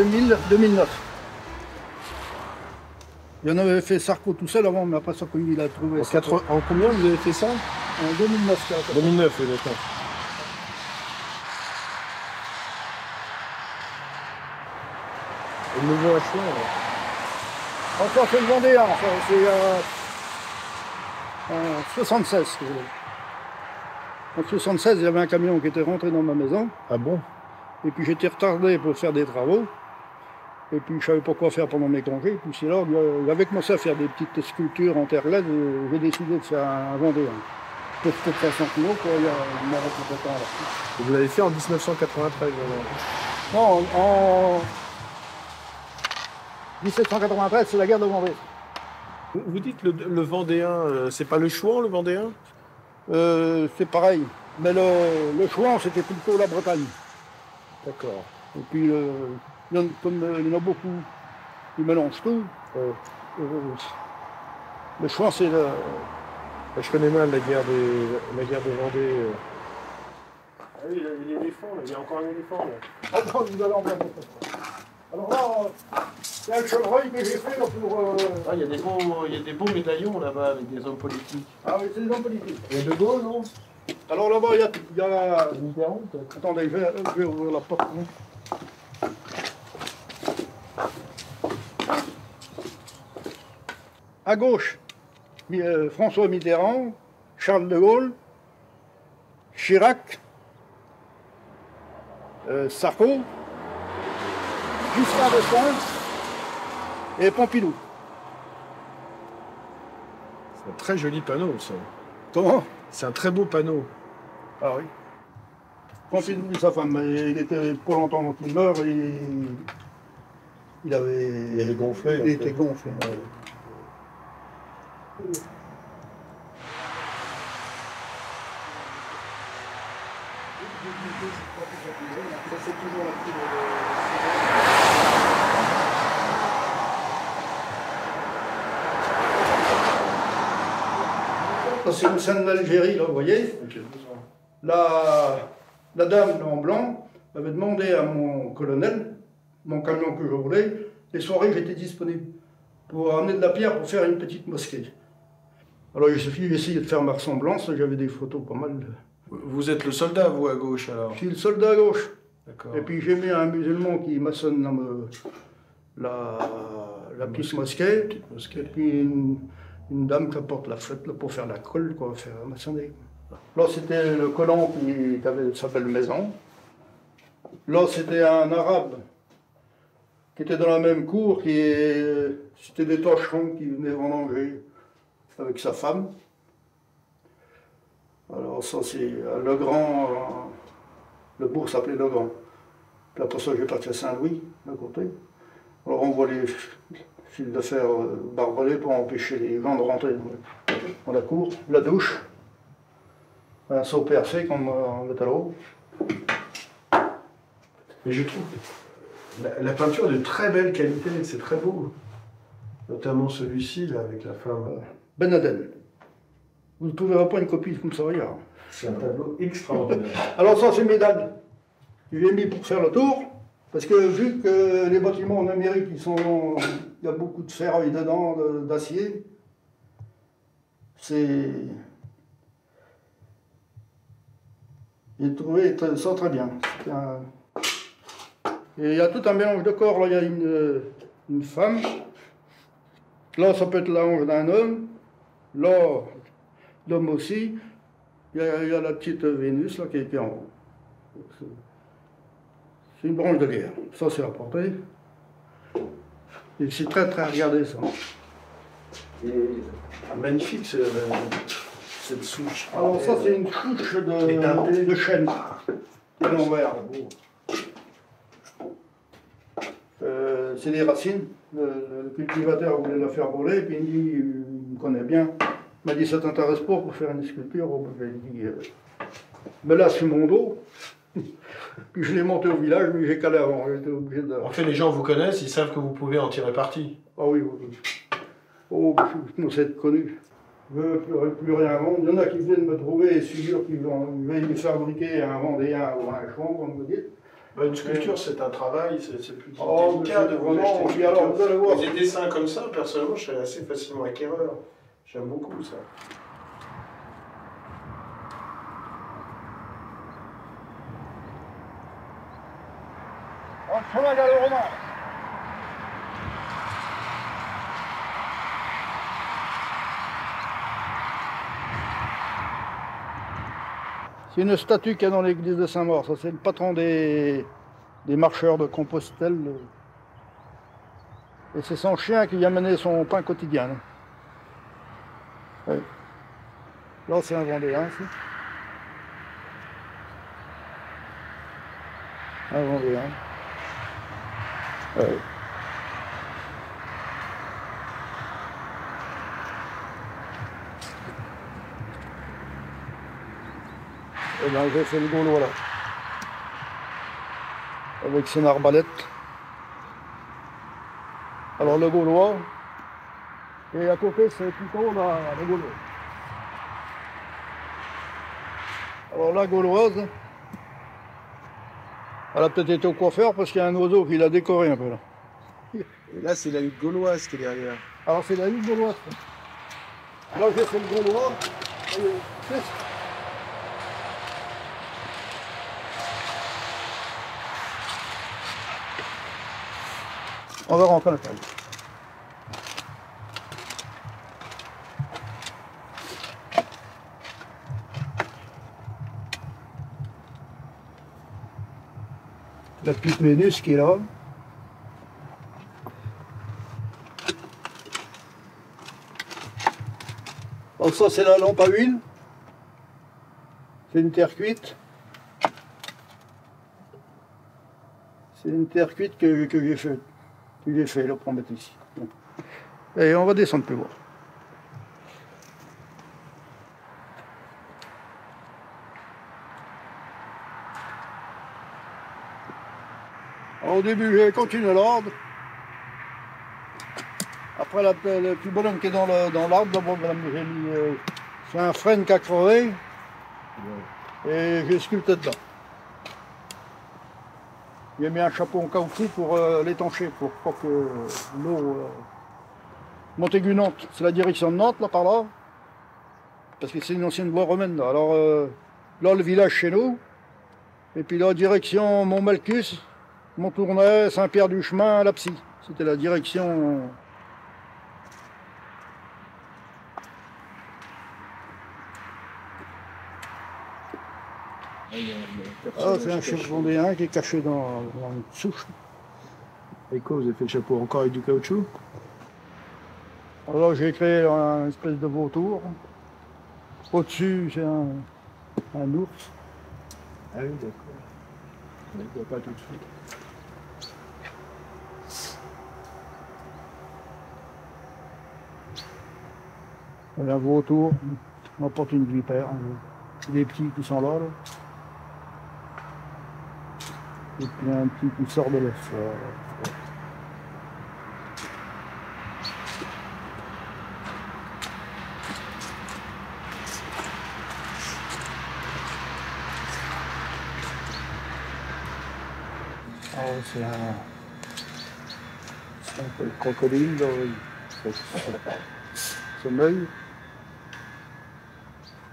2009. Il y en avait fait Sarko tout seul avant, mais après ça, comme il a trouvé ça. En combien vous avez fait ça? En 2009. 2009, oui, d'accord. Et le nouveau H1, Encore c'est le Vendéen, c'est en 76. En 76, il y avait un camion qui était rentré dans ma maison. Ah bon? Et puis j'étais retardé pour faire des travaux. Et puis je savais pas quoi faire pendant mes congés. Et puis c'est là qu'il avait commencé à faire des petites sculptures en terre laide. Et j'ai décidé de faire un Vendéen. C'était 300 kilos, quoi, il y a une arrêt de temps là. Et vous l'avez fait en 1993, Non, en 1793, c'est la guerre de Vendée. Vous dites le Vendéen, c'est pas le Chouan, le Vendéen? C'est pareil. Mais le Chouan, c'était plutôt la Bretagne. D'accord. Et puis, comme il y en a beaucoup, ils mélangent tout. Le Chouan, c'est le... Je connais mal la guerre de Vendée. Ah oui, l'éléphant, il y a encore un éléphant. Là. Attends, vous allez en voir. Alors là, c'est un chevreuil que j'ai fait là, pour... Ah, il y a des beaux médaillons là-bas avec des hommes politiques. Ah oui, c'est des hommes politiques. Il y a De Gaulle, non? Alors là-bas, il y a... Mitterrand, peut-être. Attendez, je vais ouvrir la porte. Hein. À gauche, François Mitterrand, Charles de Gaulle, Chirac, Sarko, Giscard d'Estaing et Pompidou. C'est un très joli panneau, ça. Comment? C'est un très beau panneau. Ah oui. Pompidou et sa femme, il était pas longtemps dans qu'il meurt et il avait gonflé. Il était gonflé. Ouais. C'est une scène d'Algérie, là, vous voyez. Okay. La dame en blanc avait demandé à mon colonel, mon camion que je roulais, les soirées j'étais disponible pour amener de la pierre pour faire une petite mosquée. Alors j'ai essayé de faire ma ressemblance, j'avais des photos pas mal. Vous êtes le soldat, vous, à gauche, alors? Je suis le soldat à gauche. D'accord. Et puis j'ai mis un musulman qui maçonne dans la petite mosquée. Et puis une dame qui apporte la flotte là, pour faire la colle, quoi, faire maçonner. Là, c'était le colon qui avait sa belle maison. Là, c'était un arabe qui était dans la même cour, c'était des tâcherons qui venaient vendanger avec sa femme. Alors ça, c'est Le Grand, le bourg s'appelait Le Grand. Puis après ça, j'ai parti à Saint-Louis, d'un côté. Alors on voit les fils de fer barbelés pour empêcher les gens de rentrer dans la cour. La douche, un seau percé comme en métallo. Mais je trouve la peinture est de très belle qualité, c'est très beau. Notamment celui-ci, là, avec la femme. Ben Aden. Vous ne trouverez pas une copie comme ça ailleurs. C'est un tableau extraordinaire. Alors ça, c'est mes dalles. Je l'ai mis pour faire le tour, parce que vu que les bâtiments en Amérique, il y a beaucoup de ferraille dedans, d'acier, j'ai trouvé ça très bien. Et il y a tout un mélange de corps. Là, il y a une femme. Là, ça peut être la hanche d'un homme. Là, l'homme aussi. Il y a la petite Vénus là, qui est en haut. C'est une branche de guerre. Ça, c'est apporté. Et c'est très, très regardé, ça. Et magnifique, cette souche. Alors ça, c'est une souche de chêne. À l'envers. C'est des racines. Le cultivateur voulait la faire voler, puis il me connaît bien. Il m'a dit, ça t'intéresse pas pour faire une sculpture? Je lui ai dit, mais là, c'est mon dos. Puis je l'ai monté au village, mais j'ai calé avant. J'étais obligé de... En fait, les gens vous connaissent, ils savent que vous pouvez en tirer parti. Ah oui, oui. Oh, je commence à être connu. Je ne veux plus rien vendre. Il y en a qui viennent me trouver et sûr qu'ils veulent me fabriquer un Vendéen ou un Chouan, comme vous dites. Une sculpture, c'est un travail, c'est plus Oh, délicat de vraiment, acheter oui, alors, vous allez voir. des dessins comme ça, personnellement, je suis assez facilement acquéreur. J'aime beaucoup ça. On va aller au roman. C'est une statue qu'il y a dans l'église de Saint-Maur. Ça, c'est le patron des marcheurs de Compostelle. Et c'est son chien qui y a mené son pain quotidien. Ouais. Là, c'est un Vendéen, ici. Un Vendéen. Ouais. Et bien, j'ai fait le Gaulois, là. Avec son arbalète. Alors, le Gaulois. Et à côté, c'est plutôt le Gaulois. Alors, la Gauloise, elle a peut-être été au coiffeur parce qu'il y a un oiseau qui l'a décoré un peu, là. Et là, c'est la lutte gauloise qui est derrière. Alors, c'est la lutte gauloise. Là, j'ai fait le Gaulois. On va rentrer à la table. La petite Ménus qui est là. Alors ça, c'est la lampe à huile. C'est une terre cuite. C'est une terre cuite que j'ai fait. Là, pour mettre ici. Et on va descendre plus bas. Alors, au début, j'ai continué l'ordre. Après, le petit bonhomme qui est dans l'arbre, j'ai mis. C'est un frêne qui a crevé. Et j'ai sculpté dedans. J'ai mis un chapeau en caoutchouc pour l'étancher, pour pas que l'eau. Montaigu-Nantes, c'est la direction de Nantes, là, par là. Parce que c'est une ancienne voie romaine, là. Alors, là, le village chez nous. Et puis là, direction Montmalcus, Montournai, Saint-Pierre-du-Chemin, La Psy. C'était la direction. Ah, c'est un chef vendéen qui est caché dans une souche. Et quoi, vous avez fait le chapeau encore avec du caoutchouc? Alors là, j'ai créé un espèce de vautour. Au-dessus, c'est un ours. Ah oui, d'accord. On ne le voit pas tout de suite. Un vautour, on porte une vipère. Des petits qui sont là. Et puis un petit qui sort de l'œuf. C'est un peu le crocodile, là, oui. Son œil,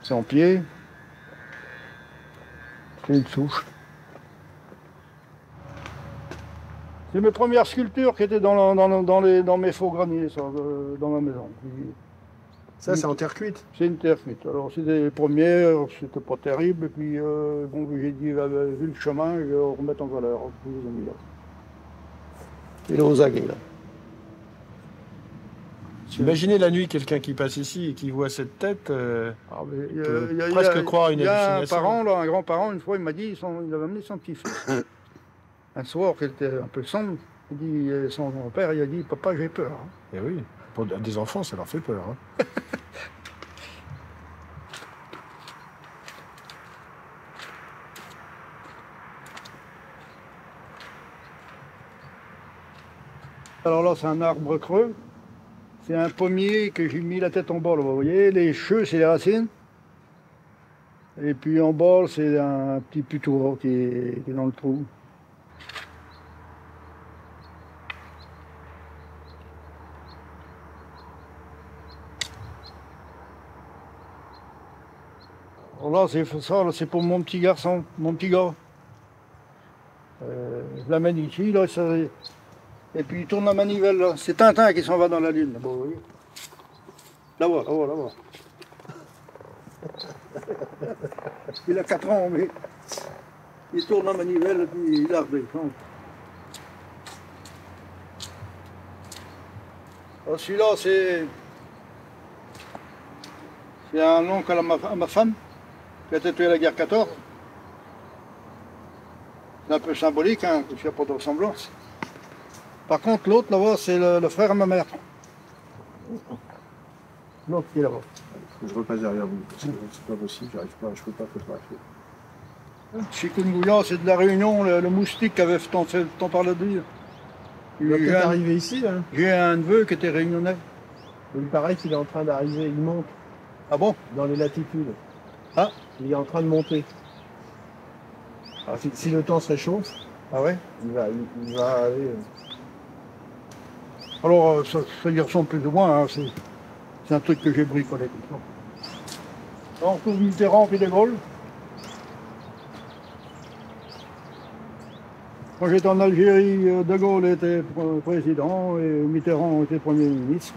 son pied, c'est une souche. C'est mes premières sculptures qui étaient dans mes faux graniers, ça, dans ma maison. Ça, c'est en terre cuite? C'est une terre cuite. Alors, c'était les premières, c'était pas terrible. Et puis, bon, j'ai dit, vu le chemin, je vais remettre en valeur. Je les ai mis là. Il est aux aguets, là. Imaginez la nuit quelqu'un qui passe ici et qui voit cette tête, presque croire une hallucination. Il y a un parent, là, un grand-parent, une fois, il m'a dit, il avait amené son petit-fils. Un soir, qui était un peu sombre, il dit, son père, il a dit, papa, j'ai peur. Eh oui, pour des enfants, ça leur fait peur. Hein. Alors là, c'est un arbre creux. C'est un pommier que j'ai mis la tête en bas, là, vous voyez. Les cheveux, c'est les racines. Et puis en bas, c'est un petit putois qui est dans le trou. là, c'est pour mon petit garçon, mon petit gars. Je l'amène ici, là, et puis il tourne la manivelle, là. C'est Tintin qui s'en va dans la lune. Là, bon, oui. Là-bas, là-bas, là-bas. Il a 4 ans, mais il tourne la manivelle et puis il arde. Celui-là, c'est un oncle à ma femme qui a été tué à la guerre 14. C'est un peu symbolique, hein, parce qu'il n'y a pas de ressemblance. Par contre, l'autre là-bas, c'est le frère à ma mère. L'autre qui est là-bas. Je repasse derrière vous, parce que c'est pas possible, je peux pas photographier. Chikungunya, c'est de la Réunion, le moustique qui avait fait tant parler de lui. Il est peut-être arrivé ici, là. J'ai un neveu qui était réunionnais. Il paraît qu'il est en train d'arriver, il monte. Ah bon? Dans les latitudes. Ah? Il est en train de monter. Alors, si le temps se réchauffe, ah ouais? il va aller. Alors, ça y ressemble plus ou moins, hein, c'est un truc que j'ai bricolé. On trouve Mitterrand puis De Gaulle. Quand j'étais en Algérie, De Gaulle était président et Mitterrand était Premier ministre.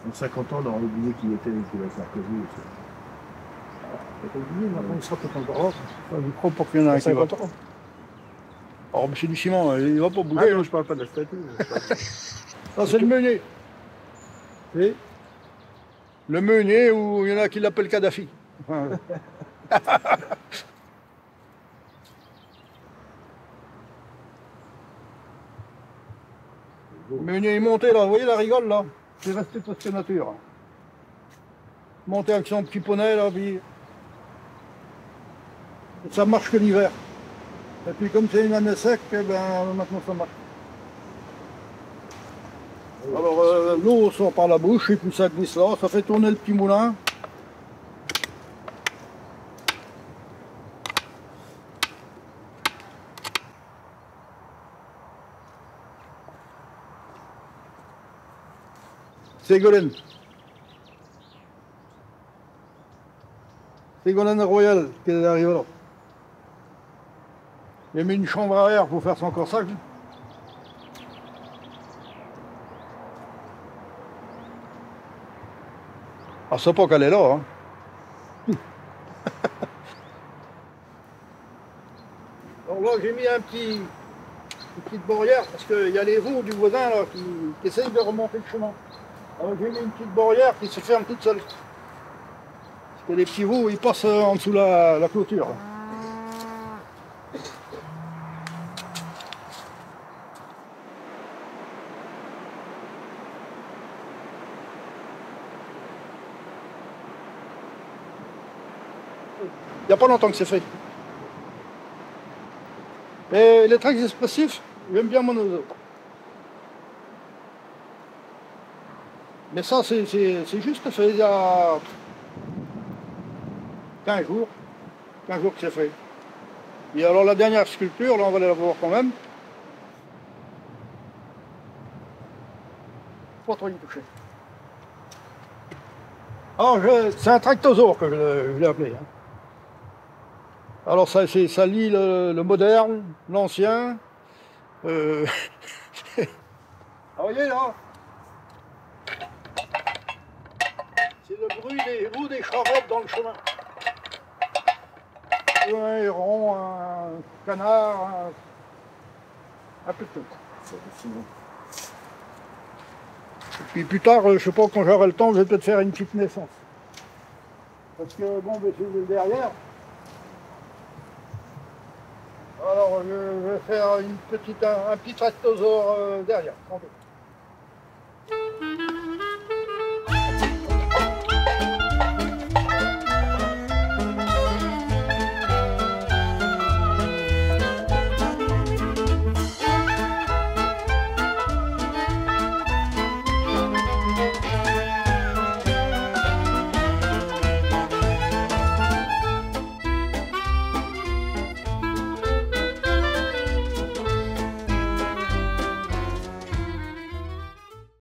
En 50 ans, on aura oublié qui était Nicolas Sarkozy. On oublié, maintenant il sera peut-être encore là. Je crois pas qu'il y en a un qui va. 50 ans. Oh, mais c'est du ciment, il va pas bouger. Ah non, je parle pas de la statue. Ça, c'est le meunier. C'est le meunier, ou il y en a qui l'appellent Kadhafi. Enfin, le meunier est monté là, vous voyez la rigole là? C'est resté presque nature. Monté avec son petit poney là, puis ça marche que l'hiver. Et puis comme c'est une année sec, eh ben, maintenant ça marche. Alors l'eau sort par la bouche et puis ça glisse là, ça fait tourner le petit moulin. Ségolène. Ségolène Royal qui est arrivée là. Il a mis une chambre arrière pour faire son corsage. Ah, c'est pas qu'elle est là, hein. Alors là, j'ai mis une petite barrière parce qu'il y a les veaux du voisin là, qui essayent de remonter le chemin. Alors j'ai mis une petite barrière qui se ferme toute seule. Parce que les petits veaux, ils passent en dessous la clôture. Là. Il n'y a pas longtemps que c'est fait. Et les tracts expressifs, j'aime bien mon oiseau. Mais ça, c'est juste fait il y a 15 jours. 15 jours que c'est fait. Et alors la dernière sculpture, là on va la voir quand même. Pas trop y toucher. Alors c'est un tractosaure que je l'ai appelé. Hein. Alors ça lie le moderne, l'ancien. Ah, vous voyez là, c'est le bruit des roues des charrettes dans le chemin. Un héron, un canard, un peu de tout. Et puis plus tard, je sais pas, quand j'aurai le temps, je vais peut-être faire une petite naissance. Parce que bon, ben, c'est derrière. Alors je vais faire un petit tractosaure derrière. Attendez.